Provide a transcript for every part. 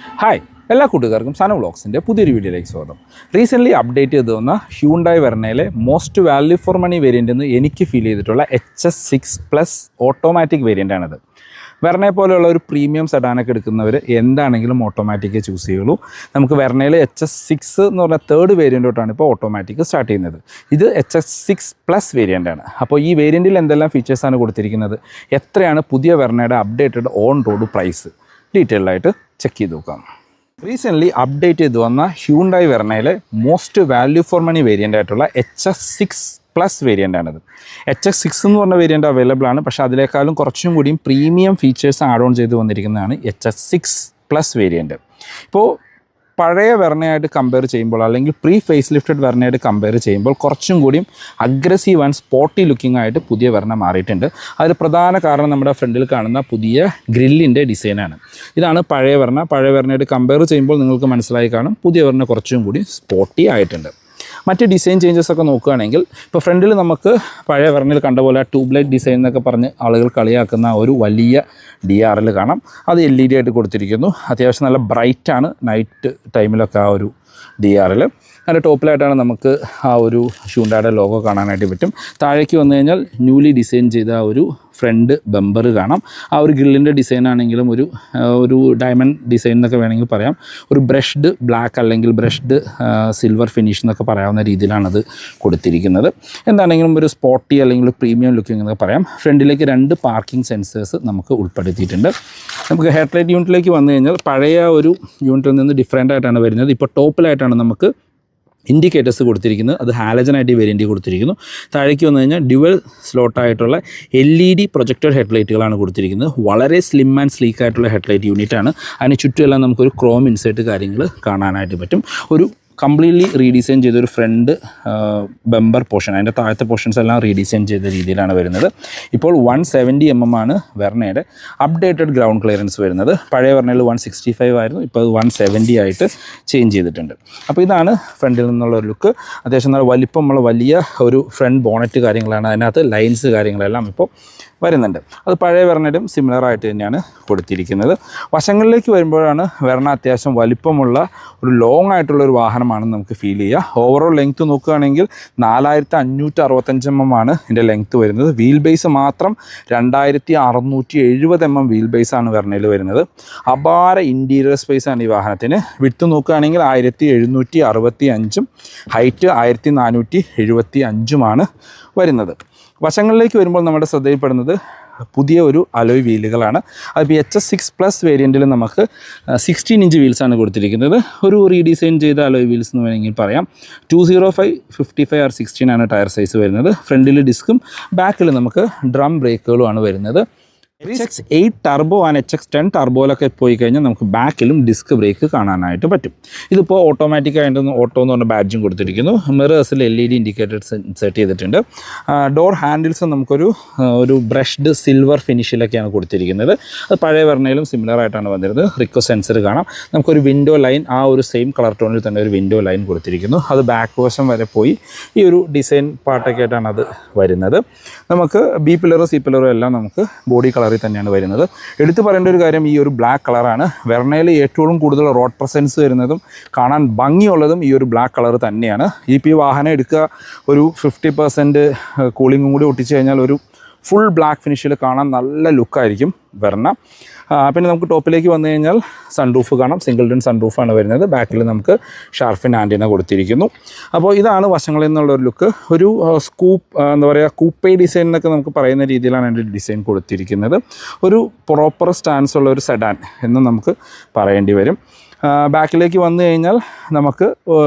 Hi എല്ലാ കൂട്ടുകാർക്കും സന വ്ളോഗ്സിൻ്റെ പുതിയൊരു വീഡിയോയിലേക്ക് സ്വാഗതം. റീസെൻ്റ്ലി അപ്ഡേറ്റ് ചെയ്ത് വന്ന ഹ്യൂണ്ടായി വെർണയിലെ most value for money variant എന്ന് എനിക്ക് ഫീൽ ചെയ്തിട്ടുള്ള HS6+ ഓട്ടോമാറ്റിക് വേരിയൻ്റാണിത്. വെർണയെ പോലെയുള്ള ഒരു പ്രീമിയം സെഡാനൊക്കെ എടുക്കുന്നവർ എന്താണെങ്കിലും ഓട്ടോമാറ്റിക്കേ ചൂസ് ചെയ്യുള്ളൂ. നമുക്ക് വെർണയിൽ HS6 എന്ന് പറഞ്ഞ തേർഡ് വേരിയൻ്റോട്ടാണ് ഇപ്പോൾ ഓട്ടോമാറ്റിക് സ്റ്റാർട്ട് ചെയ്യുന്നത്. ഇത് HS6+ വേരിയൻ്റാണ്. അപ്പോൾ ഈ വേരിയൻറ്റിൽ എന്തെല്ലാം ഫീച്ചേഴ്സാണ് കൊടുത്തിരിക്കുന്നത്, എത്രയാണ് പുതിയ വെർണയുടെ അപ്ഡേറ്റഡ് ഓൺ റോഡ് പ്രൈസ്, ഡീറ്റെയിൽഡായിട്ട് ചെക്ക് ചെയ്ത് നോക്കാം. റീസെൻ്റ്ലി അപ്ഡേറ്റ് ചെയ്ത് വന്ന ഹ്യൂണ്ടായി വെർണയിലെ most value for money variant ആയിട്ടുള്ള HS6+ വേരിയൻ്റാണിത്. HS6 എന്ന് പറഞ്ഞ വേരിയൻ്റ് അവൈലബിൾ ആണ്, പക്ഷേ അതിനേക്കാളും കുറച്ചും കൂടിയും പ്രീമിയം ഫീച്ചേഴ്സ് ആഡ് ഓൺ ചെയ്ത് വന്നിരിക്കുന്നതാണ് HS6+ വേരിയൻ്റ്. ഇപ്പോൾ പഴയ വെർണയായിട്ട് കമ്പയർ ചെയ്യുമ്പോൾ, അല്ലെങ്കിൽ പ്രീ ഫേസ് ലിഫ്റ്റഡ് വെർണയായിട്ട് കമ്പയർ ചെയ്യുമ്പോൾ കുറച്ചും കൂടിയും അഗ്രസീവ് ആൻഡ് സ്പോർട്ടി ലുക്കിംഗ് ആയിട്ട് പുതിയ വെർണ മാറിയിട്ടുണ്ട്. അതിൽ പ്രധാന കാരണം നമ്മുടെ ഫ്രണ്ടിൽ കാണുന്ന പുതിയ ഗ്രില്ലിൻ്റെ ഡിസൈനാണ്. ഇതാണ് പഴയ വെർണ. പഴയ വെർണയായിട്ട് കമ്പയർ ചെയ്യുമ്പോൾ നിങ്ങൾക്ക് മനസ്സിലായി കാണും, പുതിയ വെർണ കുറച്ചും കൂടി സ്പോർട്ടി ആയിട്ടുണ്ട്. മറ്റ് ഡിസൈൻ ചേഞ്ചസ് ഒക്കെ നോക്കുകയാണെങ്കിൽ, ഇപ്പോൾ ഫ്രണ്ടിൽ നമുക്ക് പഴയ വെർണയിൽ കണ്ട പോലെ ട്യൂബ് ലൈറ്റ് ഡിസൈൻ എന്നൊക്കെ പറഞ്ഞ് ആളുകൾ കളിയാക്കുന്ന ഒരു വലിയ DRL കാണാം. അത് LED ആയിട്ട് കൊടുത്തിരിക്കുന്നു. അത്യാവശ്യം നല്ല ബ്രൈറ്റാണ് നൈറ്റ് ടൈമിലൊക്കെ ആ ഒരു DRL. അതിൻ്റെ ടോപ്പിലായിട്ടാണ് നമുക്ക് ആ ഒരു ഹ്യൂണ്ടായുടെ ലോഗോ കാണാനായിട്ട് പറ്റും. താഴേക്ക് വന്നു കഴിഞ്ഞാൽ ന്യൂലി ഡിസൈൻ ചെയ്ത ആ ഒരു ഫ്രണ്ട് ബമ്പർ കാണാം. ആ ഒരു ഗ്രില്ലിൻ്റെ ഡിസൈൻ ആണെങ്കിലും ഒരു ഡയമണ്ട് ഡിസൈൻ എന്നൊക്കെ വേണമെങ്കിൽ പറയാം. ഒരു ബ്രഷ്ഡ് ബ്ലാക്ക് അല്ലെങ്കിൽ ബ്രഷ്ഡ് സിൽവർ ഫിനിഷ് എന്നൊക്കെ പറയാവുന്ന രീതിയിലാണത് കൊടുത്തിരിക്കുന്നത്. എന്താണെങ്കിലും ഒരു സ്പോർട്ടി അല്ലെങ്കിൽ ഒരു പ്രീമിയം ലുക്കിംഗ് എന്നൊക്കെ പറയാം. ഫ്രണ്ടിലേക്ക് 2 പാർക്കിംഗ് സെൻസേഴ്സ് നമുക്ക് ഉൾപ്പെടുത്തിയിട്ടുണ്ട്. നമുക്ക് ഹെഡ്ലൈറ്റ് യൂണിറ്റിലേക്ക് വന്നു കഴിഞ്ഞാൽ പഴയ ഒരു യൂണിറ്റിൽ നിന്ന് ഡിഫറൻ്റ് ആയിട്ടാണ് വരുന്നത്. ഇപ്പോൾ ടോപ്പിലായിട്ടാണ് നമുക്ക് ഇൻഡിക്കേറ്റേഴ്സ് കൊടുത്തിരിക്കുന്നത്. അത് ഹാലജനായിട്ട് വേരിയൻ്റ് കൊടുത്തിരിക്കുന്നു. താഴേക്ക് വന്നു കഴിഞ്ഞാൽ ഡ്യുവൽ സ്ലോട്ടായിട്ടുള്ള LED പ്രൊജക്റ്റഡ് ഹെഡ്ലൈറ്റുകളാണ് കൊടുത്തിരിക്കുന്നത്. വളരെ സ്ലിം ആൻഡ് സ്ലീക്ക് ആയിട്ടുള്ള ഹെഡ്ലൈറ്റ് യൂണിറ്റാണ്. അതിന് ചുറ്റുമെല്ലാം നമുക്കൊരു ക്രോം ഇൻസേർട്ട് കാര്യങ്ങൾ കാണാനായിട്ട് പറ്റും. ഒരു കംപ്ലീറ്റ്ലി റീഡിസൈൻ ചെയ്തൊരു ഫ്രണ്ട് ബമ്പർ പോർഷൻ, അതിൻ്റെ താഴത്തെ പോർഷൻസ് എല്ലാം റീഡിസൈൻ ചെയ്ത രീതിയിലാണ് വരുന്നത്. ഇപ്പോൾ 170 mm ആണ് വെർണയുടെ അപ്ഡേറ്റഡ് ഗ്രൗണ്ട് ക്ലിയറൻസ് വരുന്നത്. പഴയ വെർണയിൽ 165 ആയിരുന്നു, ഇപ്പോൾ അത് 170 ആയിട്ട് ചേഞ്ച് ചെയ്തിട്ടുണ്ട്. അപ്പോൾ ഇതാണ് ഫ്രണ്ടിൽ നിന്നുള്ള ഒരു ലുക്ക്. അത്യാവശ്യം നല്ല വലിപ്പമുള്ള വലിയ ഒരു ഫ്രണ്ട് ബോണറ്റ് കാര്യങ്ങളാണ്. അതിനകത്ത് ലൈൻസ് കാര്യങ്ങളെല്ലാം ഇപ്പോൾ വരുന്നുണ്ട്. അത് പഴയ വെർണയും സിമിലർ ആയിട്ട് തന്നെയാണ് കൊടുത്തിരിക്കുന്നത്. വശങ്ങളിലേക്ക് വരുമ്പോഴാണ് വെർണ അത്യാവശ്യം വലിപ്പമുള്ള ഒരു ലോങ് ആയിട്ടുള്ള ഒരു വാഹനമാണെന്ന് നമുക്ക് ഫീൽ ചെയ്യുക. ഓവറോൾ ലെങ്ത്ത് നോക്കുകയാണെങ്കിൽ 4565 mm ആണ് ഇതിൻ്റെ ലെങ്ത്ത് വരുന്നത്. വീൽ ബേസ് മാത്രം 2670 mm വീൽ ബേസാണ് വെർണയിൽ വരുന്നത്. അപാര ഇൻറ്റീരിയർ സ്പേസ് ആണ് ഈ വാഹനത്തിന്. വിഡ്ത്ത് നോക്കുകയാണെങ്കിൽ 1765 ഹൈറ്റ് 1475 വരുന്നത്. വശങ്ങളിലേക്ക് വരുമ്പോൾ നമ്മുടെ ശ്രദ്ധയിൽപ്പെടുന്നത് പുതിയ ഒരു അലോയ് വീലുകളാണ്. അതിപ്പോൾ HS6+ വേരിയൻറ്റിൽ നമുക്ക് 16 ഇഞ്ച് വീൽസാണ് കൊടുത്തിരിക്കുന്നത്. ഒരു റീഡിസൈൻ ചെയ്ത അലോയ് വീൽസ് എന്ന് വേണമെങ്കിൽ പറയാം. 205, 55 or 16 ആണ് ടയർ സൈസ് വരുന്നത്. ഫ്രണ്ടിൽ ഡിസ്കും ബാക്കിൽ നമുക്ക് ഡ്രം ബ്രേക്കുകളുമാണ് വരുന്നത്. HX8 ടർബോ ആൻഡ് HX10 ടർബോയിലൊക്കെ പോയി കഴിഞ്ഞാൽ നമുക്ക് ബാക്കിലും ഡിസ്ക് ബ്രേക്ക് കാണാനായിട്ട് പറ്റും. ഇതിപ്പോൾ ഓട്ടോമാറ്റിക്കായിട്ട് ഓട്ടോ എന്ന് പറഞ്ഞ ബാഡ്ജും കൊടുത്തിരിക്കുന്നു. മിറേഴ്സിൽ LED ഇൻഡിക്കേറ്റേഴ്സ് സെറ്റ് ചെയ്തിട്ടുണ്ട്. ഡോർ ഹാൻഡിൽസ് നമുക്കൊരു ബ്രഷ്ഡ് സിൽവർ ഫിനിഷിലൊക്കെയാണ് കൊടുത്തിരിക്കുന്നത്. അത് പഴയ വെർണയിലും സിമിലർ ആയിട്ടാണ് വന്നിരുന്നത്. റിക്കോ സെൻസർ കാണാം. നമുക്കൊരു വിൻഡോ ലൈൻ, ആ ഒരു സെയിം കളർ ടോണിൽ തന്നെ ഒരു വിൻഡോ ലൈൻ കൊടുത്തിരിക്കുന്നു. അത് ബാക്ക് വശം വരെ പോയി ഈ ഒരു ഡിസൈൻ പാർട്ടൊക്കെ ആയിട്ടാണ് അത് വരുന്നത്. നമുക്ക് B പില്ലറും C പില്ലറും എല്ലാം നമുക്ക് ബോഡി കളറിൽ തന്നെയാണ് വരുന്നത്. എടുത്തു പറയേണ്ട ഒരു കാര്യം, ഈ ഒരു ബ്ലാക്ക് കളറാണ്. വെർണയിൽ ഏറ്റവും കൂടുതൽ റോഡ് പ്രസൻസ് വരുന്നതും കാണാൻ ഭംഗിയുള്ളതും ഈ ഒരു ബ്ലാക്ക് കളർ തന്നെയാണ്. ഈ വാഹനം എടുക്കുക, ഒരു 50% കൂളിങ്ങും കൂടി ഒട്ടിച്ച് കഴിഞ്ഞാൽ ഒരു ഫുൾ ബ്ലാക്ക് ഫിനിഷിൽ കാണാൻ നല്ല ലുക്കായിരിക്കും വെർണ. പിന്നെ നമുക്ക് ടോപ്പിലേക്ക് വന്നു കഴിഞ്ഞാൽ സൺറൂഫ് കാണാം. സിംഗിൾ ഡൺ സൺറൂഫാണ് വരുന്നത്. ബാക്കിൽ നമുക്ക് ഷാർഫിൻ ആൻറ്റിന കൊടുത്തിരിക്കുന്നു. അപ്പോൾ ഇതാണ് വശങ്ങളിൽ നിന്നുള്ളൊരു ലുക്ക്. ഒരു കൂപ്പേ ഡിസൈൻ എന്നൊക്കെ നമുക്ക് പറയുന്ന രീതിയിലാണ് അതിൻ്റെ ഡിസൈൻ കൊടുത്തിരിക്കുന്നത്. ഒരു പ്രോപ്പർ സ്റ്റാൻസ് ഉള്ള ഒരു സെഡാൻ എന്ന് നമുക്ക് പറയേണ്ടി വരും. ബാക്കിലേക്ക് വന്നു കഴിഞ്ഞാൽ നമുക്ക്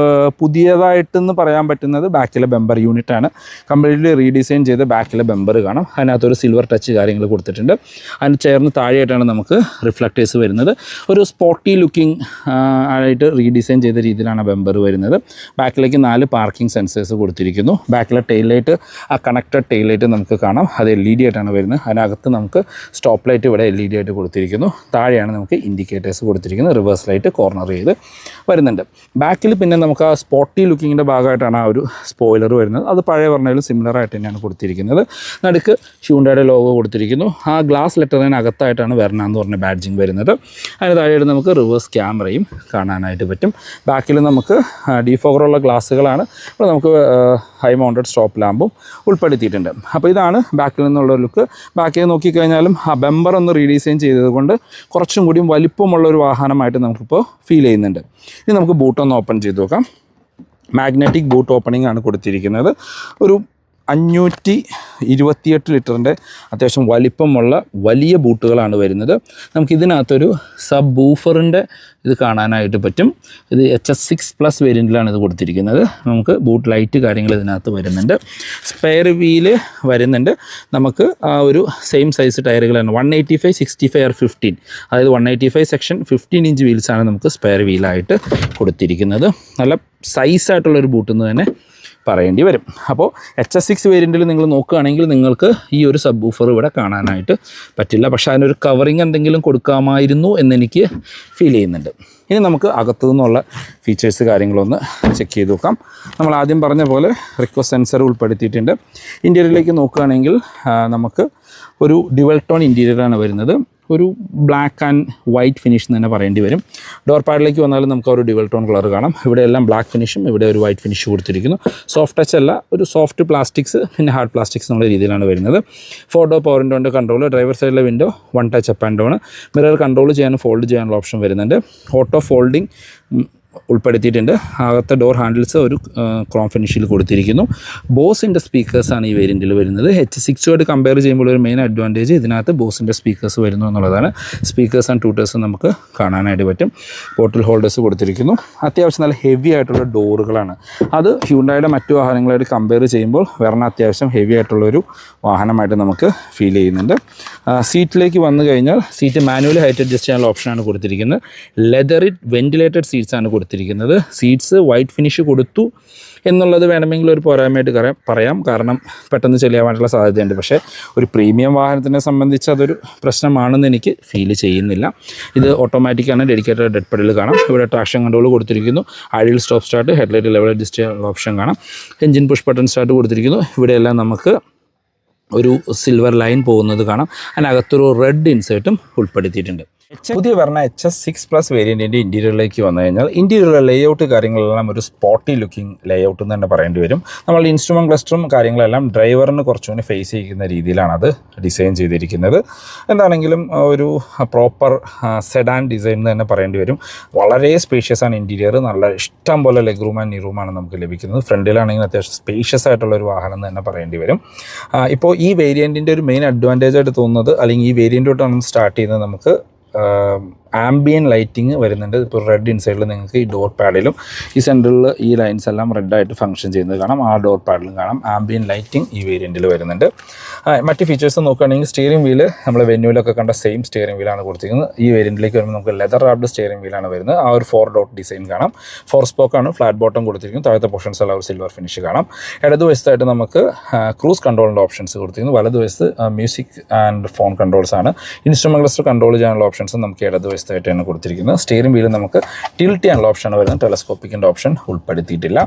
പുതിയതായിട്ടെന്ന് പറയാൻ പറ്റുന്നത് ബാക്കിലെ ബമ്പർ യൂണിറ്റാണ്. കംപ്ലീറ്റ്ലി റീഡിസൈൻ ചെയ്ത് ബാക്കിലെ ബമ്പർ കാണാം. അതിനകത്തൊരു സിൽവർ ടച്ച് കാര്യങ്ങൾ കൊടുത്തിട്ടുണ്ട്. അതിന് ചേർന്ന് താഴെയായിട്ടാണ് നമുക്ക് റിഫ്ലക്റ്റേഴ്സ് വരുന്നത്. ഒരു സ്പോർട്ടി ലുക്കിംഗ് ആയിട്ട് റീഡിസൈൻ ചെയ്ത രീതിയിലാണ് ബമ്പർ വരുന്നത്. ബാക്കിലേക്ക് 4 പാർക്കിംഗ് സെൻസേഴ്സ് കൊടുത്തിരിക്കുന്നു. ബാക്കിലെ ടെയിൽ ലൈറ്റ്, ആ കണക്റ്റഡ് ടെയിൽ ലൈറ്റ് നമുക്ക് കാണാം. അത് LED ആയിട്ടാണ് വരുന്നത്. അതിനകത്ത് നമുക്ക് സ്റ്റോപ്പ് ലൈറ്റ് ഇവിടെ LED ആയിട്ട് കൊടുത്തിരിക്കുന്നു. താഴെയാണ് നമുക്ക് ഇൻഡിക്കേറ്റേഴ്സ് കൊടുത്തിരിക്കുന്നത്. റിവേഴ്സ് ലൈറ്റ്, കോർണർ ചെയ്ത് വരുന്നുണ്ട്. ബാക്കിൽ പിന്നെ നമുക്ക് ആ സ്പോട്ടി ലുക്കിങ്ങിൻ്റെ ഭാഗമായിട്ടാണ് ആ ഒരു സ്പോയിലർ വരുന്നത്. അത് പഴയ പറഞ്ഞാലും സിമിലർ ആയിട്ട് തന്നെയാണ് കൊടുത്തിരിക്കുന്നത്. നടുക്ക് ഹ്യൂണ്ടായുടെ ലോഗോ കൊടുത്തിരിക്കുന്നു. ആ ഗ്ലാസ് ലെറ്ററിനകത്തായിട്ടാണ് വെർണ എന്ന് പറഞ്ഞ ബാഡ്ജിങ് വരുന്നത്. അതിന് താഴെയായിട്ട് നമുക്ക് റിവേഴ്സ് ക്യാമറയും കാണാനായിട്ട് പറ്റും. ബാക്കിൽ നമുക്ക് ഡീഫോഗറുള്ള ഗ്ലാസ്സുകളാണ്. അപ്പോൾ നമുക്ക് ഹൈ മൗണ്ടഡ് സ്റ്റോപ്പ് ലാമ്പും ഉൾപ്പെടുത്തിയിട്ടുണ്ട്. അപ്പോൾ ഇതാണ് ബാക്കിൽ നിന്നുള്ള ലുക്ക്. ബാക്കിൽ നോക്കിക്കഴിഞ്ഞാലും ആ ബമ്പർ ഒന്ന് റീഡിസൈൻ ചെയ്തതുകൊണ്ട് കുറച്ചും കൂടിയും വലിപ്പമുള്ളൊരു വാഹനമായിട്ട് നമുക്കിപ്പോൾ ഫീൽ ചെയ്യുന്നുണ്ട്. ഇനി നമുക്ക് ബൂട്ടൊന്ന് ഓപ്പൺ ചെയ്ത് നോക്കാം. മാഗ്നറ്റിക് ബൂട്ട് ഓപ്പണിംഗ് ആണ് കൊടുത്തിരിക്കുന്നത്. ഒരു 528 ലിറ്ററിൻ്റെ അത്യാവശ്യം വലിപ്പമുള്ള വലിയ ബൂട്ടുകളാണ് വരുന്നത്. നമുക്കിതിനകത്തൊരു സബ് ബൂഫറിൻ്റെ ഇത് കാണാനായിട്ട് പറ്റും. ഇത് HS6+ വേരിയൻറ്റിലാണ് ഇത് കൊടുത്തിരിക്കുന്നത്. നമുക്ക് ബൂട്ട് ലൈറ്റ് കാര്യങ്ങൾ ഇതിനകത്ത് വരുന്നുണ്ട്. സ്പെയർ വീല് വരുന്നുണ്ട്. നമുക്ക് ആ ഒരു സെയിം സൈസ് ടയറുകളാണ് 185, 65 or 15. അതായത് 185 സെക്ഷൻ 15 ഇഞ്ച് വീൽസാണ് നമുക്ക് സ്പെയർ വീലായിട്ട് കൊടുത്തിരിക്കുന്നത്. നല്ല സൈസായിട്ടുള്ളൊരു ബൂട്ടെന്ന് തന്നെ പറയേണ്ടി വരും. അപ്പോൾ HS6 വേരിയൻറ്റിൽ നിങ്ങൾ നോക്കുകയാണെങ്കിൽ നിങ്ങൾക്ക് ഈ ഒരു സബ് ബൂഫർ ഇവിടെ കാണാനായിട്ട് പറ്റില്ല. പക്ഷേ അതിനൊരു കവറിങ് എന്തെങ്കിലും കൊടുക്കാമായിരുന്നു എന്നെനിക്ക് ഫീൽ ചെയ്യുന്നുണ്ട്. ഇനി നമുക്ക് അകത്തു നിന്നുള്ള ഫീച്ചേഴ്സ് കാര്യങ്ങളൊന്ന് ചെക്ക് ചെയ്ത് നോക്കാം. നമ്മൾ ആദ്യം പറഞ്ഞ പോലെ റിക്വസ്റ്റ് സെൻസർ ഉൾപ്പെടുത്തിയിട്ടുണ്ട്. ഇൻറ്റീരിയറിലേക്ക് നോക്കുകയാണെങ്കിൽ നമുക്ക് ഒരു ഡ്യുവൽ ടോൺ ഇൻറ്റീരിയറാണ് വരുന്നത്. ഒരു ബ്ലാക്ക് ആൻഡ് വൈറ്റ് ഫിനിഷ് എന്ന് തന്നെ പറയേണ്ടി വരും. ഡോർ പാഡിലേക്ക് വന്നാലും നമുക്ക് ഒരു ഡ്യുവൽ ടോൺ കളർ കാണാം. ഇവിടെ എല്ലാം ബ്ലാക്ക് ഫിനിഷും ഇവിടെ ഒരു വൈറ്റ് ഫിനിഷ് കൊടുത്തിരിക്കുന്നു. സോഫ്റ്റ് ടച്ച് അല്ല, ഒരു സോഫ്റ്റ് പ്ലാസ്റ്റിക്സ് പിന്നെ ഹാർഡ് പ്ലാസ്റ്റിക്സ് എന്നുള്ള രീതിയിലാണ് വരുന്നത്. 4 ഡോർ പവർ വിൻഡോൻ്റെ കൺട്രോൾ, ഡ്രൈവർ സൈഡിലെ window 1 touch up and down, mirror control ചെയ്യാനും ഫോൾഡ് ചെയ്യാനുള്ള ഓപ്ഷൻ വരുന്നുണ്ട്. ഓട്ടോ ഫോൾഡിങ് ഉൾപ്പെടുത്തിയിട്ടുണ്ട്. അകത്തെ ഡോർ ഹാൻഡിൽസ് ഒരു ക്രോം ഫിനിഷിൽ കൊടുത്തിരിക്കുന്നു. ബോസിൻ്റെ സ്പീക്കേഴ്സാണ് ഈ വേരിയൻറ്റിൽ വരുന്നത്. H6 കമ്പയർ ചെയ്യുമ്പോൾ ഒരു മെയിൻ അഡ്വാൻറ്റേജ് ഇതിനകത്ത് ബോസിൻ്റെ സ്പീക്കേഴ്സ് വരുന്നു എന്നുള്ളതാണ്. സ്പീക്കേഴ്സ് ആൻഡ് ട്യൂട്ടേഴ്സ് നമുക്ക് കാണാനായിട്ട് പറ്റും. പോർട്ടൽ ഹോൾഡേഴ്സ് കൊടുത്തിരിക്കുന്നു. അത്യാവശ്യം നല്ല ഹെവി ആയിട്ടുള്ള ഡോറുകളാണ്. അത് ഹ്യൂണ്ടായുടെ മറ്റു വാഹനങ്ങളായിട്ട് കമ്പയർ ചെയ്യുമ്പോൾ വെർണ അത്യാവശ്യം ഹെവി ആയിട്ടുള്ളൊരു വാഹനമായിട്ട് നമുക്ക് ഫീൽ ചെയ്യുന്നുണ്ട്. സീറ്റിലേക്ക് വന്നു കഴിഞ്ഞാൽ സീറ്റ് മാനുവലി ഹൈറ്റ് അഡ്ജസ്റ്റ് ചെയ്യാനുള്ള ഓപ്ഷനാണ് കൊടുത്തിരിക്കുന്നത്. ലെതറിഡ് വെൻറ്റിലേറ്റഡ് സീറ്റ്സാണ് കൊടുത്തിരിക്കുന്നത്. സീറ്റ്സ് വൈറ്റ് ഫിനിഷ് കൊടുത്തു എന്നുള്ളത് വേണമെങ്കിൽ ഒരു പോരായ്മയായിട്ട് പറയാം. കാരണം പെട്ടെന്ന് ചെളിയാവാനുള്ള സാധ്യതയുണ്ട്. പക്ഷേ ഒരു പ്രീമിയം വാഹനത്തിനെ സംബന്ധിച്ച് അതൊരു പ്രശ്നമാണെന്ന് എനിക്ക് ഫീൽ ചെയ്യുന്നില്ല. ഇത് ഓട്ടോമാറ്റിക്കാണ്. ഡെഡിക്കേറ്റഡ് ഡെഡ് പെഡൽ കാണാം. ഇവിടെ ട്രാക്ഷൻ കൺട്രോൾ കൊടുത്തിരിക്കുന്നു. Ideal stop start, headlight level adjust ചെയ്യാനുള്ള ഓപ്ഷൻ കാണാം. എഞ്ചിൻ പുഷ് ബട്ടൺ സ്റ്റാർട്ട് കൊടുത്തിരിക്കുന്നു. ഇവിടെയെല്ലാം നമുക്ക് ഒരു സിൽവർ ലൈൻ പോകുന്നത് കാണാം. അതിനകത്തൊരു റെഡ് ഇൻസേർട്ടും ഉൾപ്പെടുത്തിയിട്ടുണ്ട്. പുതിയ പറഞ്ഞ HS6+ വേരിയൻറ്റിൻ്റെ ഇൻറ്റീരിയറിലേക്ക് വന്നു കഴിഞ്ഞാൽ ഇൻറ്റീരിയറിലെ ലേഔട്ട് കാര്യങ്ങളെല്ലാം ഒരു സ്പോട്ടി ലുക്കിംഗ് ലേഔട്ട് എന്ന് തന്നെ പറയേണ്ടി വരും. നമ്മൾ ഇൻസ്ട്രുമെൻറ്റ് ക്ലസ്റ്ററും കാര്യങ്ങളെല്ലാം ഡ്രൈവറിന് കുറച്ചുകൂടി ഫേസ് ചെയ്യുന്ന രീതിയിലാണ് അത് ഡിസൈൻ ചെയ്തിരിക്കുന്നത്. എന്താണെങ്കിലും ഒരു പ്രോപ്പർ സെഡാൻ ഡിസൈൻ എന്ന് തന്നെ പറയേണ്ടി വരും. വളരെ സ്പേഷ്യസ് ആണ് ഇൻറ്റീരിയർ. നല്ല ഇഷ്ടം പോലെ ലെഗ് റൂം ആൻഡ് നീ റൂമാണ് നമുക്ക് ലഭിക്കുന്നത്. ഫ്രണ്ടിലാണെങ്കിൽ അത്യാവശ്യം സ്പേഷ്യസ് ആയിട്ടുള്ളൊരു വാഹനം എന്ന് തന്നെ പറയേണ്ടി വരും. ഇപ്പോൾ ഈ വേരിയൻറ്റിൻ്റെ ഒരു മെയിൻ അഡ്വാൻറ്റേജ് ആയിട്ട് തോന്നുന്നത്, അല്ലെങ്കിൽ ഈ വേരിയൻറ്റോട്ടാണ് സ്റ്റാർട്ട് ചെയ്യുന്നത്, നമുക്ക് ആംബിയൻ ലൈറ്റിങ് വരുന്നുണ്ട്. ഇപ്പോൾ റെഡ് ഇൻസൈഡിൽ നിങ്ങൾക്ക് ഈ ഡോർ പാഡിലും ഈ സെൻറ്ററിൽ ഈ ലൈൻസ് എല്ലാം റെഡായിട്ട് ഫംഗ്ഷൻ ചെയ്യുന്നത് കാണാം. ആ ഡോർ പാഡിലും കാണാം. ആംബിയൻ ലൈറ്റിംഗ് ഈ വേരിയൻറ്റിൽ വരുന്നുണ്ട്. മറ്റ് ഫീച്ചേഴ്സ് നോക്കുകയാണെങ്കിൽ സ്റ്റിയറിംഗ് വീല് നമ്മൾ വെന്യൂലൊക്കെ കണ്ട സെയിം സ്റ്റിയറിംഗ് വീലാണ് കൊടുത്തിരിക്കുന്നത്. ഈ വേരിയൻറ്റിലേക്ക് വരുമ്പോൾ നമുക്ക് ലെതർ റാപ്ഡ് സ്റ്റിയറിംഗ് വീലാണ് വരുന്നത്. ആ ഒരു 4 ഡോട്ട് ഡിസൈൻ കാണാം. 4 സ്പോക്കാണ്. ഫ്ലാറ്റ് ബോട്ടം കൊടുത്തിരിക്കുന്നത്. താഴത്തെ പോർഷൻസ് എല്ലാം ഒരു സിൽവർ ഫിനിഷ് കാണാം. ഇടതുവശത്തായിട്ട് നമുക്ക് ക്രൂസ് കൺട്രോളിൻ്റെ ഓപ്ഷൻസ് കൊടുത്തിരിക്കുന്നു. വലതുവശത്ത് മ്യൂസിക് ആൻഡ് ഫോൺ കൺട്രോൾസ് ആണ്. ഇൻസ്ട്രുമെൻറ്റ് ക്ലസ്റ്റർ കൺട്രോൾ ചെയ്യാനുള്ള ഓപ്ഷൻസ് നമുക്ക് ഇടതുവശത്തായിട്ടാണ് കൊടുത്തിരിക്കുന്നത്. സ്റ്റിയറിംഗ് വീല് നമുക്ക് ടിൽറ്റ് ചെയ്യാനുള്ള ഓപ്ഷനാണ് വരുന്നത്. ടെലസ്കോപ്പിക്കിൻ്റെ ഓപ്ഷൻ ഉൾപ്പെടുത്തിയിട്ടില്ല.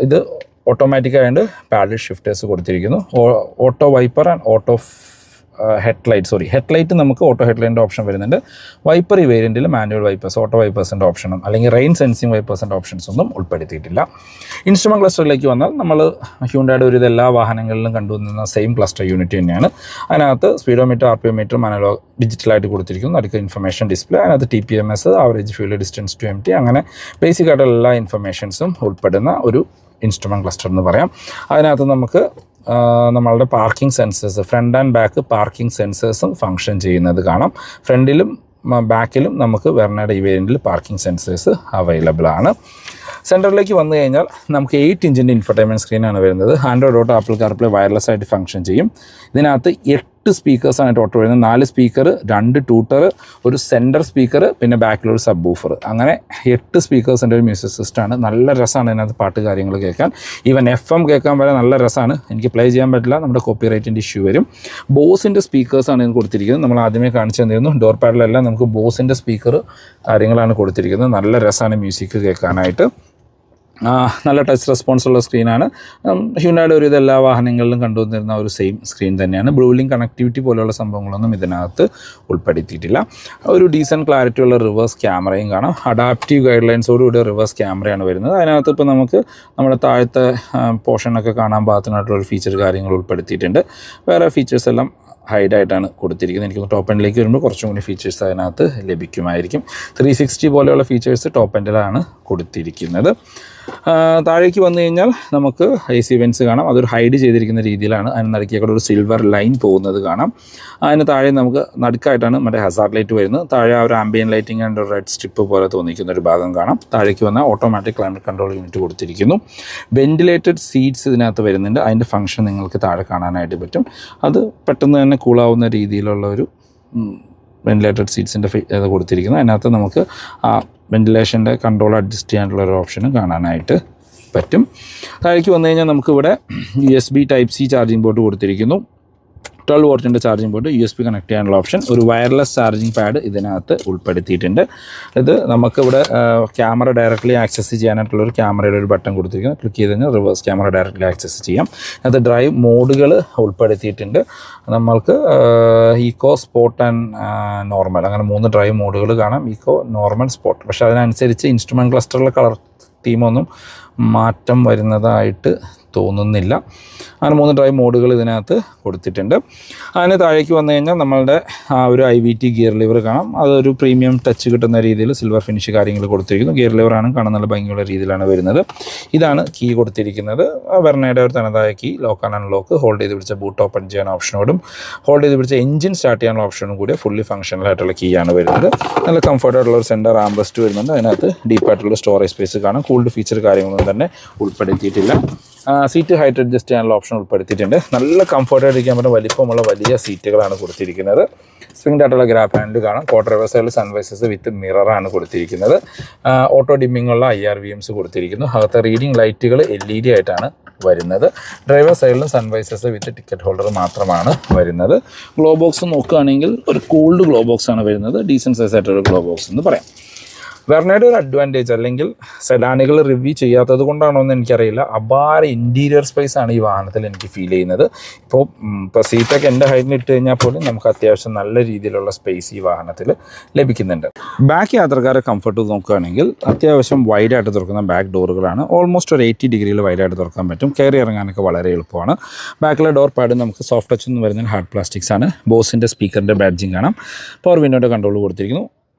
ഇത് ഓട്ടോമാറ്റിക്കായിട്ട് പാഡിൽ ഷിഫ്റ്റേഴ്സ് കൊടുത്തിരിക്കുന്നു. Auto wiper and auto headlight നമുക്ക് ഓട്ടോ ഹെഡ്ലൈറ്റിൻ്റെ ഓപ്ഷൻ വരുന്നുണ്ട്. വൈപ്പർ ഈ വേരിയൻറ്റിൽ മാനുവൽ വൈപ്പേഴ്സ്, ഓട്ടോ വൈപ്പേഴ്സിൻ്റെ ഓപ്ഷനും അല്ലെങ്കിൽ റെയിൻ സെൻസിങ് വൈപ്പേഴ്സിൻ്റെ ഓപ്ഷൻസ് ഒന്നും ഉൾപ്പെടുത്തിയിട്ടില്ല. ഇൻസ്ട്രുമെൻറ്റ് ക്ലസ്റ്ററിലേക്ക് വന്നാൽ നമ്മൾ ഹ്യൂണ്ടായുടെ ഒരു എല്ലാ വാഹനങ്ങളിലും കണ്ടുവന്നിരുന്ന സെയിം ക്ലസ്റ്റർ യൂണിറ്റ് തന്നെയാണ്. അതിനകത്ത് സ്പീഡോമീറ്റർ, RPM അനലോഗ് ഡിജിറ്റലായിട്ട് കൊടുത്തിരിക്കുന്നു. അടുത്ത ഇൻഫർമേഷൻ ഡിസ്പ്ലേ, അതിനകത്ത് TPMS, average fuel distance to empty, അങ്ങനെ ബേസിക് ആയിട്ടുള്ള എല്ലാ ഇൻഫർമേഷൻസും ഉൾപ്പെടുന്ന ഒരു ഇൻസ്ട്രുമെൻറ്റ് ക്ലസ്റ്റർ എന്ന് പറയാം. അതിനകത്ത് നമുക്ക് നമ്മളുടെ parking sensors, front and back parking സെൻസേഴ്സും ഫങ്ഷൻ ചെയ്യുന്നത് കാണാം. ഫ്രണ്ടിലും ബാക്കിലും നമുക്ക് വെർണയുടെ ഈ വേരിയൻറ്റിൽ പാർക്കിംഗ് സെൻസേഴ്സ് അവൈലബിൾ ആണ്. സെൻറ്ററിലേക്ക് വന്നു കഴിഞ്ഞാൽ നമുക്ക് 8 ഇഞ്ചിൻ്റെ ഇൻഫർടൈൻമെൻറ്റ് സ്ക്രീനാണ് വരുന്നത്. Android auto, apple CarPlay wireless ആയിട്ട് ഫങ്ഷൻ ചെയ്യും. ഇതിനകത്ത് സ്പീക്കേഴ്സാണ് ടോട്ടൽ വരുന്നത്. 4 സ്പീക്കർ, 2 ട്യൂട്ടർ, ഒരു സെൻറ്റർ സ്പീക്കർ, പിന്നെ ബാക്കിലൊരു സബ് വൂഫർ, അങ്ങനെ 8 സ്പീക്കേഴ്സിൻ്റെ ഒരു മ്യൂസിക് സിസ്റ്റമാണ്. നല്ല രസമാണ് ഇതിനകത്ത് പാട്ട് കാര്യങ്ങൾ കേൾക്കാൻ. ഈവൻ FM കേൾക്കാൻ വരെ നല്ല രസമാണ്. എനിക്ക് പ്ലേ ചെയ്യാൻ പറ്റില്ല, നമ്മുടെ കോപ്പി റൈറ്റിൻ്റെ ഇഷ്യൂ വരും. ബോസിൻ്റെ സ്പീക്കേഴ്സാണ് ഇതിന് കൊടുത്തിരിക്കുന്നത്. നമ്മൾ ആദ്യമേ കാണിച്ചു തന്നിരുന്നു. ഡോർ പാഡിലെല്ലാം നമുക്ക് ബോസിൻ്റെ സ്പീക്കർ കാര്യങ്ങളാണ് കൊടുത്തിരിക്കുന്നത്. നല്ല രസമാണ് മ്യൂസിക് കേൾക്കാനായിട്ട്. നല്ല ടച്ച് റെസ്പോൺസുള്ള സ്ക്രീനാണ്. ഹ്യുണ്ടായുടെ ഒരു എല്ലാ വാഹനങ്ങളിലും കണ്ടുവന്നിരുന്ന ഒരു സെയിം സ്ക്രീൻ തന്നെയാണ്. ബ്ലൂലിങ്ക് കണക്ടിവിറ്റി പോലെയുള്ള സംഭവങ്ങളൊന്നും ഇതിനകത്ത് ഉൾപ്പെടുത്തിയിട്ടില്ല. ഒരു ഡീസൻറ്റ് ക്ലാരിറ്റി ഉള്ള റിവേഴ്സ് ക്യാമറയും കാണാം. അഡാപ്റ്റീവ് ഗൈഡ് ലൈൻസോടുകൂടി റിവേഴ്സ് ക്യാമറയാണ് വരുന്നത്. അതിനകത്ത് ഇപ്പോൾ നമുക്ക് നമ്മുടെ താഴത്തെ പോർഷനൊക്കെ കാണാൻ പാകത്തിനായിട്ടുള്ളൊരു ഫീച്ചർ കാര്യങ്ങൾ ഉൾപ്പെടുത്തിയിട്ടുണ്ട്. വേറെ ഫീച്ചേഴ്സ് എല്ലാം ഹൈഡായിട്ടാണ് കൊടുത്തിരിക്കുന്നത്. എനിക്ക് ടോപ്പ് എൻഡിലേക്ക് വരുമ്പോൾ കുറച്ചും കൂടി ഫീച്ചേഴ്സ് അതിനകത്ത് ലഭിക്കുമായിരിക്കും. 360 പോലെയുള്ള ഫീച്ചേഴ്സ് ടോപ്പ് എൻഡിലാണ് കൊടുത്തിരിക്കുന്നത്. താഴേക്ക് വന്നു കഴിഞ്ഞാൽ നമുക്ക് AC വെൻസ് കാണാം. അതൊരു ഹൈഡ് ചെയ്തിരിക്കുന്ന രീതിയിലാണ്. അതിന് നടുക്കിയൊക്കെ ഒരു സിൽവർ ലൈൻ പോകുന്നത് കാണാം. അതിന് താഴെ നമുക്ക് നടുക്കായിട്ടാണ് മറ്റേ ഹസാർഡ് ലൈറ്റ് വരുന്നത്. താഴെ ഒരു ambient lighting and red strip പോലെ തോന്നിക്കുന്ന ഒരു ഭാഗം കാണാം. താഴേക്ക് വന്നാൽ ഓട്ടോമാറ്റിക് ക്ലൈമറ്റ് കൺട്രോൾ യൂണിറ്റ് കൊടുത്തിരിക്കുന്നു. വെന്റിലേറ്റഡ് സീറ്റ്സ് ഇതിനകത്ത് വരുന്നുണ്ട്. അതിൻ്റെ ഫംഗ്ഷൻ നിങ്ങൾക്ക് താഴെ കാണാനായിട്ട് പറ്റും. അത് പെട്ടെന്ന് തന്നെ കൂളാവുന്ന രീതിയിലുള്ള ഒരു വെന്റിലേറ്റഡ് സീറ്റ്സിൻ്റെ ഇത് കൊടുത്തിരിക്കുന്നത്. അതിനകത്ത് നമുക്ക് ആ വെന്റിലേഷൻ്റെ കൺട്രോൾ അഡ്ജസ്റ്റ് ചെയ്യാനുള്ള ഒരു ഓപ്ഷനും കാണാനായിട്ട് പറ്റും. താഴേക്ക് വന്നു കഴിഞ്ഞാൽ നമുക്കിവിടെ USB Type-C ചാർജിങ് പോർട്ട് കൊടുത്തിരിക്കുന്നു. 12 വോൾട്ടിൻ്റെ ചാർജിങ് പോർട്ട്, USB കണക്ട് ചെയ്യാനുള്ള ഓപ്ഷൻ, ഒരു വയർലെസ് ചാർജിങ് പാഡ് ഇതിനകത്ത് ഉൾപ്പെടുത്തിയിട്ടുണ്ട്. ഇത് നമുക്കിവിടെ ക്യാമറ ഡയറക്റ്റ്ലി ആക്സസ് ചെയ്യാനായിട്ടുള്ളൊരു ക്യാമറയുടെ ഒരു ബട്ടൺ കൊടുത്തിരിക്കുന്നത്. ക്ലിക്ക് ചെയ്ത് കഴിഞ്ഞാൽ റിവേഴ്സ് ക്യാമറ ഡയറക്റ്റ്ലി ആക്സസ് ചെയ്യാം. അത് ഡ്രൈവ് മോഡുകൾ ഉൾപ്പെടുത്തിയിട്ടുണ്ട്. നമ്മൾക്ക് ഈക്കോ, സ്പോർട്ട് ആൻഡ് നോർമൽ, അങ്ങനെ 3 ഡ്രൈവ് മോഡുകൾ കാണാം. Eeco, normal, sport. പക്ഷേ അതിനനുസരിച്ച് ഇൻസ്ട്രുമെൻറ്റ് ക്ലസ്റ്ററിലെ കളർ തീമൊന്നും മാറ്റം വരുന്നതായിട്ട് തോന്നുന്നില്ല. അങ്ങനെ 3 ഡ്രൈവ് മോഡുകൾ ഇതിനകത്ത് കൊടുത്തിട്ടുണ്ട്. അതിന് താഴേക്ക് വന്നു കഴിഞ്ഞാൽ നമ്മളുടെ ആ ഒരു IVT ഗിയർ ലിവർ കാണാം. അതൊരു പ്രീമിയം ടച്ച് കിട്ടുന്ന രീതിയിൽ സിൽവർ ഫിനിഷ് കാര്യങ്ങൾ കൊടുത്തിരിക്കുന്നു. ഗിയർ ലിവറാണ് കാണാൻ നല്ല ഭംഗിയുള്ള രീതിയിലാണ് വരുന്നത്. ഇതാണ് കീ കൊടുത്തിരിക്കുന്നത്. വെർണയുടെ ഒരു തനതായ key, lock and unlock, hold ചെയ്ത് പിടിച്ച ബൂട്ട് ഓപ്പൺ ചെയ്യാൻ ഓപ്ഷനോടും ഹോൾഡ് ചെയ്ത് പിടിച്ച എഞ്ചിൻ സ്റ്റാർട്ട് ചെയ്യാനുള്ള ഓപ്ഷനും കൂടി ഫുള്ളി ഫംഗ്ഷണൽ ആയിട്ടുള്ള കീ ആണ് വരുന്നത്. നല്ല കംഫർട്ടായിട്ടുള്ള ഒരു സെൻറ്റർ ആംബ്രസ്റ്റ് വരുന്നുണ്ട്. അതിനകത്ത് ഡീപ്പായിട്ടുള്ള സ്റ്റോറേജ് സ്പേസ് കാണാം. കൂൾഡ് ഫീച്ചർ കാര്യങ്ങളൊന്നും തന്നെ ഉൾപ്പെടുത്തിയിട്ടില്ല. സീറ്റ് ഹൈറ്റ് അഡ്ജസ്റ്റ് ചെയ്യാനുള്ള ഓപ്ഷൻ ഉൾപ്പെടുത്തിയിട്ടുണ്ട്. നല്ല കംഫർട്ടായിട്ട് ഇരിക്കാൻ പറ്റുന്ന വലിപ്പമുള്ള വലിയ സീറ്റുകളാണ് കൊടുത്തിരിക്കുന്നത്. സ്പ്രിംഗ് ആയിട്ടുള്ള ഗ്രാബ് ഹാൻഡിൽ കാണാം. ക്വാർട്ടർ റിവേഴ്സൽ സൺവൈസസ് വിത്ത് മിററാണ് കൊടുത്തിരിക്കുന്നത്. ഓട്ടോ ഡിമ്മിംഗ് ഉള്ള IRVMs കൊടുത്തിരിക്കുന്നു. അകത്തെ റീഡിംഗ് ലൈറ്റുകൾ LED ആയിട്ടാണ് വരുന്നത്. ഡ്രൈവർ സൈഡിലും സൺവൈസസ് വിത്ത് ടിക്കറ്റ് ഹോൾഡർ മാത്രമാണ് വരുന്നത്. ഗ്ലോ ബോക്സ് നോക്കുകയാണെങ്കിൽ ഒരു കൂൾഡ് ഗ്ലോ ബോക്സ് ആണ് വരുന്നത്. ഡീസൻറ്റ് സൈസ് ആയിട്ടൊരു ഗ്ലോ ബോക്സ് എന്ന് പറയാം. വെർണയുടെ ഒരു അഡ്വാൻറ്റേജ്, അല്ലെങ്കിൽ സെഡാനുകൾ റിവ്യൂ ചെയ്യാത്തത് കൊണ്ടാണോ എന്ന് എനിക്കറിയില്ല, അപാര ഇൻറ്റീരിയർ സ്പേസ് ആണ് ഈ വാഹനത്തിൽ എനിക്ക് ഫീൽ ചെയ്യുന്നത്. ഇപ്പോൾ സീറ്റൊക്കെ എൻ്റെ ഹൈറ്റിന് ഇട്ട് കഴിഞ്ഞാൽ പോലും നമുക്ക് അത്യാവശ്യം നല്ല രീതിയിലുള്ള സ്പേസ് ഈ വാഹനത്തിൽ ലഭിക്കുന്നുണ്ട്. ബാക്ക് യാത്രക്കാരെ കംഫർട്ട് നോക്കുകയാണെങ്കിൽ അത്യാവശ്യം വൈഡായിട്ട് തുറക്കുന്ന ബാക്ക് ഡോറുകളാണ്. ഓൾമോസ്റ്റ് ഒരു 80 ഡിഗ്രിയിൽ വൈഡായിട്ട് തുറക്കാൻ പറ്റും. കയറി ഇറങ്ങാനൊക്കെ വളരെ എളുപ്പമാണ്. ബാക്കിലെ ഡോർ പാഡ് നമുക്ക് സോഫ്റ്റ് ടച്ച് എന്ന് പറയുന്നത് ഹാർഡ് പ്ലാസ്റ്റിക്സ് ആണ്. ബോസിൻ്റെ സ്പീക്കറിൻ്റെ ബാഡ്ജിങ് കാണാം. പവർ വിൻഡോയുടെ കൺട്രോൾ കൊടുത്തിരിക്കുന്നു.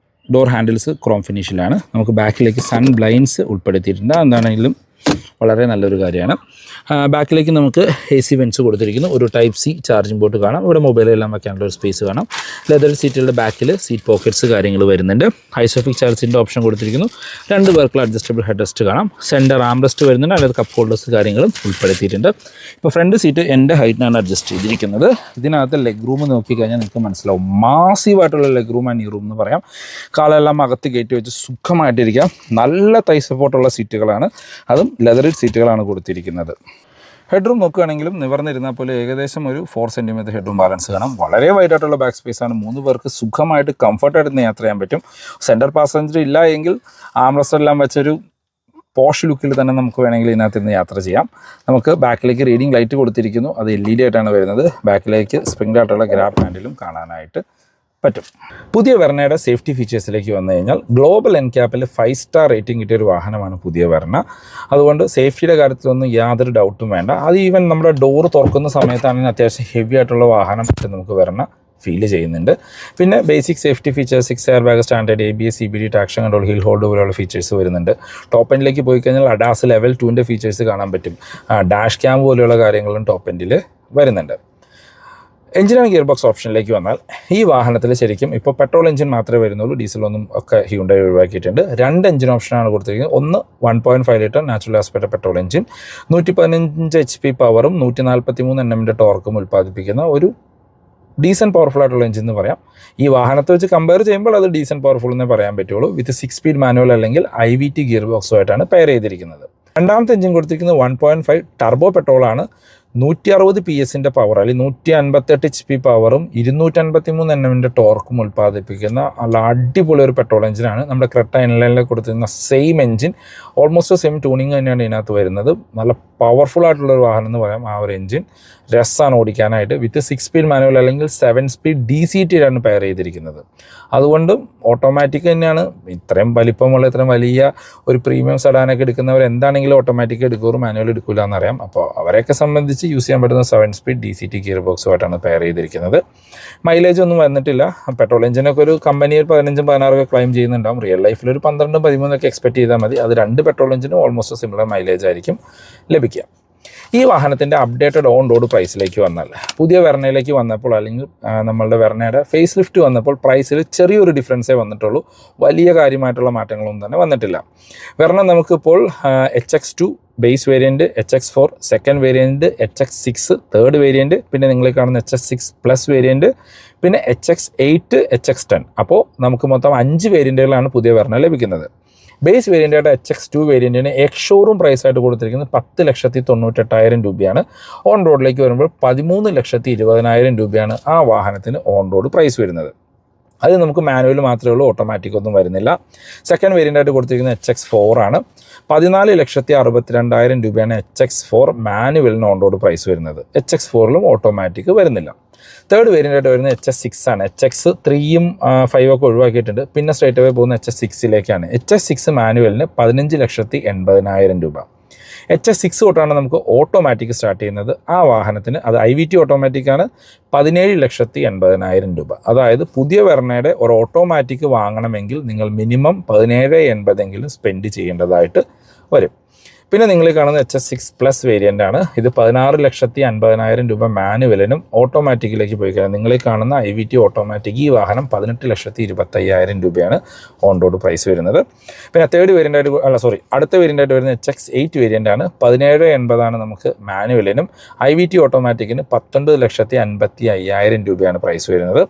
ഡോർ ഹാൻഡിൽസ് ക്രോം ഫിനിഷിലാണ്. നമുക്ക് ബാക്കിലേക്ക് സൺ ബ്ലൈൻഡ്സ് ഉൾപ്പെടുത്തിയിട്ടുണ്ട്. എന്താണെങ്കിലും വളരെ നല്ലൊരു കാര്യമാണ്. ബാക്കിലേക്ക് നമുക്ക് AC വെൻസ് കൊടുത്തിരിക്കുന്നു. ഒരു Type-C ചാർജിങ് പോർട്ട് കാണാം. ഇവിടെ മൊബൈലെല്ലാം വെക്കാനുള്ള ഒരു സ്പേസ് കാണാം. ലെതർ സീറ്റുകളുടെ ബാക്കിൽ സീറ്റ് പോക്കറ്റ്സ് കാര്യങ്ങൾ വരുന്നുണ്ട്. ഐസോഫിക് ചാർജിൻ്റെ ഓപ്ഷൻ കൊടുത്തിരിക്കുന്നു. 2 പേർക്കുള്ള അഡ്ജസ്റ്റബിൾ ഹെഡ് റെസ്റ്റ് കാണാം. സെൻറ്റർ ആംറെസ്റ്റ് വരുന്നുണ്ട്. അതിനകത്ത് കപ്പ് ഹോൾഡേഴ്സ് കാര്യങ്ങളും ഉൾപ്പെടുത്തിയിട്ടുണ്ട്. ഇപ്പോൾ ഫ്രണ്ട് സീറ്റ് എൻ്റെ ഹൈറ്റിനാണ് അഡ്ജസ്റ്റ് ചെയ്തിരിക്കുന്നത്. ഇതിനകത്ത് ലെഗ് റൂം നോക്കിക്കഴിഞ്ഞാൽ നിങ്ങൾക്ക് മനസ്സിലാവും. മാസീവായിട്ടുള്ള ലെഗ് റൂം ആൻഡ് ഈ റൂം എന്ന് പറയാം. കാലെല്ലാം അകത്ത് കയറ്റി വെച്ച് സുഖമായിട്ടിരിക്കാം. നല്ല തൈ സപ്പോർട്ടുള്ള സീറ്റുകളാണ്. അതും ലെതറിഡ് സീറ്റുകളാണ് കൊടുത്തിരിക്കുന്നത്. ഹെഡ്റൂം നോക്കുകയാണെങ്കിലും നിവർന്നിരുന്നാൽ പോലെ ഏകദേശം ഒരു 4 സെൻറ്റിമീറ്റർ ഹെഡ്റൂം ബാലൻസ് കാണാം. വളരെ വൈഡായിട്ടുള്ള ബാക്ക് സ്പേസ് ആണ്. 3 പേർക്ക് സുഖമായിട്ട് കംഫർട്ടായിട്ട് യാത്ര ചെയ്യാൻ പറ്റും. സെൻറ്റർ പാസഞ്ചർ ഇല്ല എങ്കിൽ ആംറസ്റ്റ് എല്ലാം വെച്ചൊരു പോഷ് ലുക്കിൽ തന്നെ നമുക്ക് വേണമെങ്കിൽ ഇതിനകത്ത് നിന്ന് യാത്ര ചെയ്യാം. നമുക്ക് ബാക്കിലേക്ക് റീഡിംഗ് ലൈറ്റ് കൊടുത്തിരിക്കുന്നു. അത് LED ആയിട്ടാണ് വരുന്നത്. ബാക്കിലേക്ക് സ്പ്രിംഗ് ആയിട്ടുള്ള ഗ്രാബ് ഹാൻഡിലും കാണാനായിട്ട് പറ്റും. പുതിയ വെർണയുടെ സേഫ്റ്റി ഫീച്ചേഴ്സിലേക്ക് വന്നു കഴിഞ്ഞാൽ ഗ്ലോബൽ എൻക്യാപ്പിൽ 5 സ്റ്റാർ റേറ്റിംഗ് കിട്ടിയ ഒരു വാഹനമാണ് പുതിയ വെർണ. അതുകൊണ്ട് സേഫ്റ്റിയുടെ കാര്യത്തിലൊന്നും യാതൊരു ഡൗട്ടും വേണ്ട. അത് ഈവൻ നമ്മുടെ ഡോറ് തുറക്കുന്ന സമയത്താണെങ്കിൽ അത്യാവശ്യം ഹെവി ആയിട്ടുള്ള വാഹനം നമുക്ക് വെർണ ഫീൽ ചെയ്യുന്നുണ്ട്. പിന്നെ basic safety features 6 air bag standard, ABS, CBD, traction control, hill hold പോലെയുള്ള ഫീച്ചേഴ്സ് വരുന്നുണ്ട്. ടോപ്പ് എൻഡിലേക്ക് പോയി കഴിഞ്ഞാൽ അഡാസ് ലെവൽ 2ൻ്റെ ഫീച്ചേഴ്സ് കാണാൻ പറ്റും. ഡാഷ് ക്യാം പോലെയുള്ള കാര്യങ്ങളും ടോപ്പ് എൻഡിൽ വരുന്നുണ്ട്. എഞ്ചിൻ ആൻഡ് ഗിയർ ബോക്സ് ഓപ്ഷനിലേക്ക് വന്നാൽ ഈ വാഹനത്തിൽ ശരിക്കും ഇപ്പോൾ പെട്രോൾ എഞ്ചിൻ മാത്രമേ വരുന്നുള്ളൂ. ഡീസലൊന്നും ഒക്കെ ഹ്യുണ്ടായി ഒഴിവാക്കിയിട്ടുണ്ട്. 2 എഞ്ചിൻ ഓപ്ഷനാണ് കൊടുത്തിരിക്കുന്നത്. ഒന്ന് 1.5 litre natural aspect petrol engine, 115 HP പവറും 143 Nm ടോർക്കും ഉൽപ്പാദിപ്പിക്കുന്ന ഒരു ഡീസൻറ്റ് പവർഫുൾ ആയിട്ടുള്ള എഞ്ചിൻ എന്ന് പറയാം. ഈ വാഹനത്തെ വെച്ച് കമ്പയർ ചെയ്യുമ്പോൾ അത് ഡീസൻറ്റ് പവർഫുൾ എന്നേ പറയാൻ പറ്റുള്ളൂ. വിത്ത് 6 സ്പീഡ് മാനുവൽ അല്ലെങ്കിൽ IVT ഗിയർ ബോക്സുമായിട്ടാണ് പെയർ ചെയ്തിരിക്കുന്നത്. രണ്ടാമത്തെ എഞ്ചിൻ കൊടുത്തിരിക്കുന്നത് 1.5 ടർബോ പെട്രോളാണ്. 160 PS പവർ അല്ലെങ്കിൽ 158 HP പവറും 253 Nm ടോർക്കും ഉൽപ്പാദിപ്പിക്കുന്ന നല്ല അടിപൊളി ഒരു പെട്രോൾ എഞ്ചിനാണ്. നമ്മുടെ ക്രെട്ട ഇൻലൈനിൽ കൊടുത്തിരുന്ന same engine, almost same tuning തന്നെയാണ് ഇതിനകത്ത് വരുന്നത്. നല്ല പവർഫുൾ ആയിട്ടുള്ളൊരു വാഹനം എന്ന് പറയാം. ആ ഒരു എഞ്ചിൻ രസമാണ് ഓടിക്കാനായിട്ട്. വിത്ത് 6 സ്പീഡ് മാനുവൽ അല്ലെങ്കിൽ 7 സ്പീഡ് DCT ആണ് പെയർ ചെയ്തിരിക്കുന്നത്. അതുകൊണ്ട് ഓട്ടോമാറ്റിക് തന്നെയാണ്. ഇത്രയും വലിപ്പമുള്ള ഇത്രയും വലിയ ഒരു പ്രീമിയം സെഡാനൊക്കെ എടുക്കുന്നവർ എന്താണെങ്കിലും ഓട്ടോമാറ്റിക് എടുക്കുമോ മാനുവൽ എടുക്കില്ല എന്നറിയാം. അപ്പോൾ അവരെയൊക്കെ സംബന്ധിച്ച് യൂസ് ചെയ്യാൻ പറ്റുന്ന 7 സ്പീഡ് DCT ഗിയർ ബോക്സുമായിട്ടാണ് പെയർ ചെയ്തിരിക്കുന്നത്. മൈലേജ് ഒന്നും വന്നിട്ടില്ല. പെട്രോൾ എഞ്ചിനൊക്കെ ഒരു കമ്പനി 15-16 ക്ലെയിം ചെയ്യുന്നുണ്ടാവും. റിയൽ ലൈഫിൽ ഒരു 12-13 എക്സ്പെക്ട് ചെയ്താൽ മതി. അത് 2 പെട്രോൾ എഞ്ചിനും ഓൾമോസ്റ്റ് സിമിലർ മൈലേജ് ആയിരിക്കും ലഭിക്കുക. ഈ വാഹനത്തിൻ്റെ അപ്ഡേറ്റഡ് ഓൺ റോഡ് പ്രൈസിലേക്ക് വന്നാൽ, പുതിയ വെർണയിലേക്ക് വന്നപ്പോൾ അല്ലെങ്കിൽ നമ്മളുടെ വെർണയുടെ ഫേസ് ലിഫ്റ്റ് വന്നപ്പോൾ പ്രൈസിൽ ചെറിയൊരു ഡിഫറൻസേ വന്നിട്ടുള്ളൂ. വലിയ കാര്യമായിട്ടുള്ള മാറ്റങ്ങളൊന്നും തന്നെ വന്നിട്ടില്ല. വെർണ നമുക്കിപ്പോൾ HX2 base variant, HX4 second variant, HX6 third variant, പിന്നെ നിങ്ങൾ കാണുന്ന HX6 പ്ലസ് വേരിയൻറ്റ്, പിന്നെ HX8, HX10. അപ്പോൾ നമുക്ക് മൊത്തം 5 വേരിയൻറ്റുകളാണ് പുതിയ വെർണ ലഭിക്കുന്നത്. ബേസ് വേരിയൻ്റായിട്ട് HX2 വേരിയൻറ്റിന് എക്സ്ഷോറൂം പ്രൈസായിട്ട് കൊടുത്തിരിക്കുന്നത് 10,98,000 രൂപയാണ്. ഓൺ റോഡിലേക്ക് വരുമ്പോൾ 13,20,000 രൂപയാണ് ആ വാഹനത്തിന് ഓൺ റോഡ് പ്രൈസ് വരുന്നത്. അത് നമുക്ക് മാനുവൽ മാത്രമേ ഉള്ളൂ, ഓട്ടോമാറ്റിക് ഒന്നും വരുന്നില്ല. സെക്കൻഡ് വേരിയൻ്റായിട്ട് കൊടുത്തിരിക്കുന്നത് HX4 ആണ്. 14,62,000 രൂപയാണ് HX4 മാനുവലിന് ഓൺ റോഡ് പ്രൈസ് വരുന്നത്. HX4ലും ഓട്ടോമാറ്റിക് വരുന്നില്ല. തേർഡ് വേരിയൻ്റായിട്ട് വരുന്നത് HX6 ആണ്. HX3യും 5 ഒക്കെ ഒഴിവാക്കിയിട്ടുണ്ട്. പിന്നെ സ്ട്രേറ്റ് അവേ പോകുന്ന HX6ലേക്കാണ്. HX6 മാനുവലിന് 15,80,000 രൂപ. HX6 തൊട്ടാണ് നമുക്ക് ഓട്ടോമാറ്റിക് സ്റ്റാർട്ട് ചെയ്യുന്നത്. ആ വാഹനത്തിന് അത് IVT ഓട്ടോമാറ്റിക്കാണ്. 17,80,000 രൂപ. അതായത് പുതിയ വെർണയുടെ ഒരു ഓട്ടോമാറ്റിക് വാങ്ങണമെങ്കിൽ നിങ്ങൾ മിനിമം 17,80,000 സ്പെൻഡ് ചെയ്യേണ്ടതായിട്ട് വരും. പിന്നെ നിങ്ങൾ കാണുന്ന HX6 പ്ലസ് വേരിയൻ്റ് ആണ്. ഇത് 16,50,000 രൂപ മാനുവലിനും ഓട്ടോമാറ്റിക്കിലേക്ക് പോയി കഴിഞ്ഞാൽ നിങ്ങൾ കാണുന്ന IVT ഓട്ടോമാറ്റിക് ഈ വാഹനം 18,25,000 രൂപയാണ് ഓൺ റോഡ് പ്രൈസ് വരുന്നത്. പിന്നെ തേർഡ് വേരിയൻ്റായിട്ട് അടുത്ത വേരിയൻ്റായിട്ട് വരുന്ന HX8 വേരിയൻ്റ് ആണ്. 17,80,000 നമുക്ക് മാനുവലിനും IVT ഓട്ടോമാറ്റിക്കിന് 19,55,000 രൂപയാണ് പ്രൈസ് വരുന്നത്.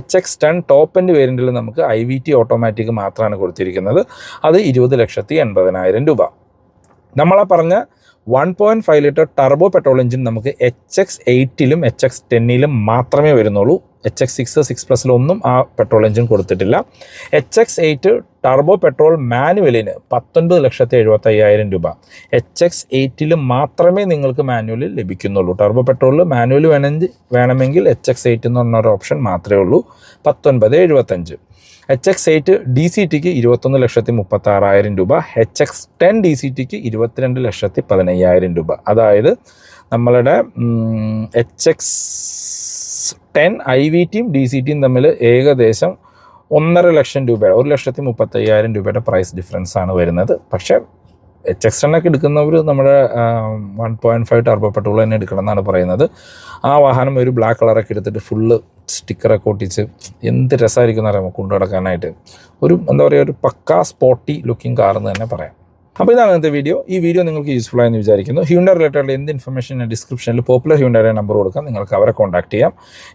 HX10 ടോപ്പ് എൻഡ് വേരിയൻറ്റിൽ നമുക്ക് IVT ഓട്ടോമാറ്റിക് മാത്രമാണ് കൊടുത്തിരിക്കുന്നത്. അത് 20,80,000 രൂപ. നമ്മളാ പറഞ്ഞ 1.5 ലിറ്റർ ടർബോ പെട്രോൾ എഞ്ചിൻ നമുക്ക് HX8ലും HX10ലും മാത്രമേ വരുന്നുള്ളൂ. HX6 6+ഒന്നും ആ പെട്രോൾ എഞ്ചിൻ കൊടുത്തിട്ടില്ല. HX8 ടർബോ പെട്രോൾ മാനുവലിന് 19,70,000 രൂപ. HX8ൽ മാത്രമേ നിങ്ങൾക്ക് മാനുവൽ ലഭിക്കുന്നുള്ളൂ. ടർബോ പെട്രോളിൽ മാനുവൽ വേണമെങ്കിൽ HX8 എന്ന് പറഞ്ഞൊരു ഓപ്ഷൻ മാത്രമേ ഉള്ളൂ. 19,75,000. HX8 DCTക്ക് 21,36,000 രൂപ. HX10 DCTക്ക് 22,15,000 രൂപ. അതായത് നമ്മളുടെ HX10 IVTയും DCTയും തമ്മിൽ ഏകദേശം 1.5 ലക്ഷം രൂപയുടെ 1,35,000 രൂപയുടെ പ്രൈസ് ഡിഫറൻസ് ആണ് വരുന്നത്. പക്ഷേ HX10 ഒക്കെ എടുക്കുന്നവർ നമ്മുടെ 1.5 ടർബോ പെട്രോൾ തന്നെ എടുക്കണം എന്നാണ് പറയുന്നത്. ആ വാഹനം ഒരു ബ്ലാക്ക് കളറൊക്കെ എടുത്തിട്ട് ഫുള്ള് സ്റ്റിക്കറൊക്കെ ഒട്ടിച്ച് എന്ത് രസമായിരിക്കും എന്നറിയാമോ കൊണ്ടു നടക്കാനായിട്ട്. ഒരു എന്താ പറയുക, ഒരു പക്കാ സ്പോർട്ടി ലുക്കിംഗ് കാർ എന്ന് തന്നെ പറയാം. അപ്പോൾ ഇതാണ് ഇന്നത്തെ വീഡിയോ. ഈ വീഡിയോ നിങ്ങൾക്ക് യൂസ്ഫുൾ ആയെന്ന് വിചാരിക്കുന്നു. ഹ്യുണ്ടായി റിലേറ്റഡ് എന്ത് ഇൻഫർമേഷൻ ഡിസ്ക്രിപ്ഷനിൽ പോപ്പുലർ ഹ്യുണ്ടായുടെ നമ്പർ കൊടുക്കാം, നിങ്ങൾക്ക് അവരെ കോൺടാക്ട് ചെയ്യാം.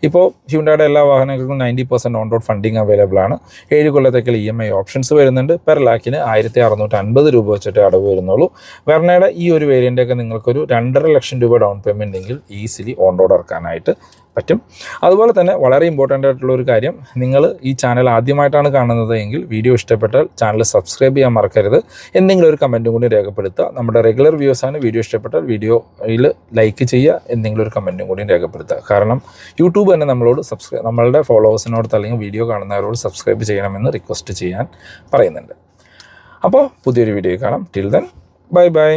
ഇപ്പോൾ ഹ്യുണ്ടായുടെ എല്ലാ വാഹനങ്ങൾക്കും 90% ഓൺ റോഡ് ഫണ്ടിങ് അവൈലബിൾ ആണ്. 7 കൊല്ലത്തേക്കുള്ള EMI ഓപ്ഷൻസ് വരുന്നുണ്ട്. പെർ ലാക്കിന് 1,650 രൂപ വെച്ചിട്ട് അടവ് വരുന്നുള്ളൂ. വെർണയുടെ ഈ ഒരു വേരിയൻ്റൊക്കെ നിങ്ങൾക്കൊരു 2.5 ലക്ഷം രൂപ ഡൗൺ പേയ്മെൻ്റ് എങ്കിൽ ഈസിലി ഓൺ റോഡ് ഇറക്കാനായിട്ട് പറ്റും. അതുപോലെ തന്നെ വളരെ ഇമ്പോർട്ടൻ്റ് ആയിട്ടുള്ള ഒരു കാര്യം, നിങ്ങൾ ഈ ചാനൽ ആദ്യമായിട്ടാണ് കാണുന്നത് എങ്കിൽ വീഡിയോ ഇഷ്ടപ്പെട്ടാൽ ചാനൽ സബ്സ്ക്രൈബ് ചെയ്യാൻ മറക്കരുത്. എന്തെങ്കിലും ഒരു കമൻറ്റും കൂടി രേഖപ്പെടുത്തുക. നമ്മുടെ റെഗുലർ വ്യൂസാണ്. വീഡിയോ ഇഷ്ടപ്പെട്ടാൽ വീഡിയോയിൽ ലൈക്ക് ചെയ്യുക, എന്തെങ്കിലും ഒരു കമൻറ്റും കൂടി രേഖപ്പെടുത്തുക. കാരണം യൂട്യൂബ് തന്നെ നമ്മളുടെ ഫോളോവേഴ്സിനോട് അല്ലെങ്കിൽ വീഡിയോ കാണുന്നവരോട് സബ്സ്ക്രൈബ് ചെയ്യണമെന്ന് റിക്വസ്റ്റ് ചെയ്യാൻ പറയുന്നുണ്ട്. അപ്പോൾ പുതിയൊരു വീഡിയോ കാണാം. Till then bye bye.